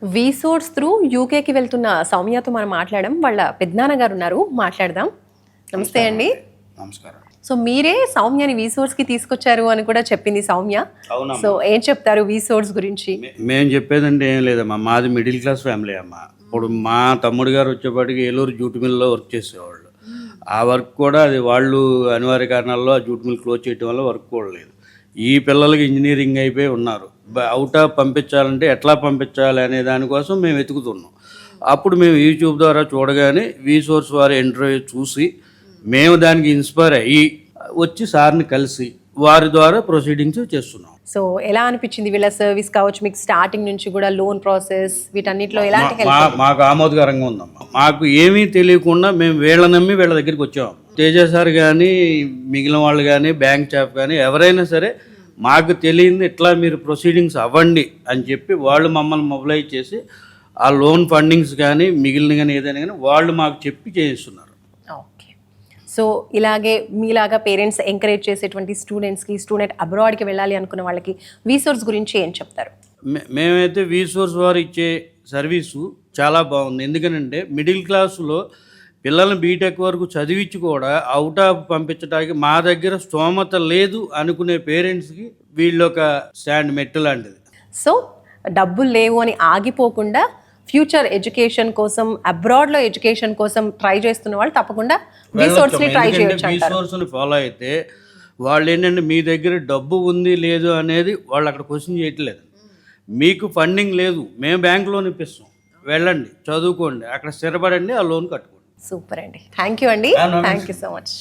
వీసోర్స్ through యూకేకి వెళ్తున్న సౌమ్యతో మనం మాట్లాడడం. వాళ్ళ పెద్దనాన్న గారు ఉన్నారు, మాట్లాడదాం. నమస్తే అండి. నమస్కారం. సో మీరే సౌమ్యని వీసోర్స్కి తీసుకొచ్చారు అని కూడా చెప్పింది సౌమ్య. సో ఏం చెప్తారు వీసోర్స్ గురించి? మేము చెప్పేదంటే ఏం లేదమ్మా, మాది మిడిల్ క్లాస్ ఫ్యామిలీ అమ్మ. ఇప్పుడు మా తమ్ముడు గారు వచ్చేపాటికి ఏలూరు జూట్ మిల్లో వర్క్ చేసేవాళ్ళు. ఆ వర్క్ కూడా అది వాళ్ళు అనివార్య కారణాల్లో ఆ జూట్ మిల్ క్లోజ్ చేయడం వల్ల వర్క్ కూడా లేదు. ఈ పిల్లలకి ఇంజనీరింగ్ అయిపోయి ఉన్నారు. అవుట్ ఆఫ్ పంపించాలంటే ఎట్లా పంపించాలి అనే దానికోసం మేము వెతుకుతున్నాం. అప్పుడు మేము యూట్యూబ్ ద్వారా చూడగానే వీసోర్స్ వారి ఇంటర్వ్యూ చూసి మేము దానికి ఇన్స్పైర్ అయ్యి వచ్చి సార్ని కలిసి వారి ద్వారా ప్రొసీడింగ్స్ చేస్తున్నాం. సో ఎలా అనిపించింది వీళ్ళ సర్వీస్ కావచ్చు, మీకు స్టార్టింగ్ నుంచి కూడా లోన్ ప్రాసెస్ వీటన్నిటిలో ఎలాంటి హెల్ప్? మాకు ఆమోదకరంగా ఉందమ్మా. మాకు ఏమీ తెలియకుండా మేము వీళ్ళ నమ్మి వీళ్ళ దగ్గరికి వచ్చాము. తేజ సార్ కానీ మిగిలిన వాళ్ళు కానీ బ్యాంక్ స్టాఫ్ కానీ ఎవరైనా సరే మాకు తెలియంది ఇట్లా మీరు ప్రొసీడింగ్స్ అవ్వండి అని చెప్పి వాళ్ళు మమ్మల్ని మొబిలైజ్ చేసి ఆ లోన్ ఫండింగ్స్ కానీ మిగిలిన కానీ ఏదైనా కానీ వాళ్ళు మాకు చెప్పి చేయిస్తున్నారు. ఓకే. సో ఇలాగే మీలాగా పేరెంట్స్ ఎంకరేజ్ చేసేటువంటి స్టూడెంట్స్కి, స్టూడెంట్ అబ్రాడ్కి వెళ్ళాలి అనుకున్న వాళ్ళకి వీసోర్స్ గురించి ఏం చెప్తారు? మేమైతే వీసోర్స్ వారు ఇచ్చే సర్వీసు చాలా బాగుంది. ఎందుకనంటే మిడిల్ క్లాసులో పిల్లల్ని బీటెక్ వరకు చదివించి కూడా అవుట్ ఆఫ్ పంపించడానికి మా దగ్గర స్తోమత లేదు అనుకునే పేరెంట్స్కి వీళ్ళు ఒక స్టాండ్ మెట్టు లాంటిది. సో డబ్బులు లేవు అని ఆగిపోకుండా ఫ్యూచర్ ఎడ్యుకేషన్ కోసం, అబ్రాడ్లో ఎడ్యుకేషన్ కోసం ట్రై చేస్తున్న వాళ్ళు తప్పకుండా వీసోర్స్ని ట్రై చేయొచ్చు. వీసోర్స్ని ఫాలో అయితే వాళ్ళు ఏంటంటే మీ దగ్గర డబ్బు ఉంది లేదు అనేది వాళ్ళు అక్కడ క్వశ్చన్ చేయట్లేదు. మీకు ఫండింగ్ లేదు, మేము బ్యాంక్ లోన్ ఇప్పిస్తాం, వెళ్ళండి చదువుకోండి, అక్కడ స్థిరపడండి, ఆ లోన్ కట్టుకోండి. సూపర్ అండి. థ్యాంక్ యూ అండి. Thank you so much.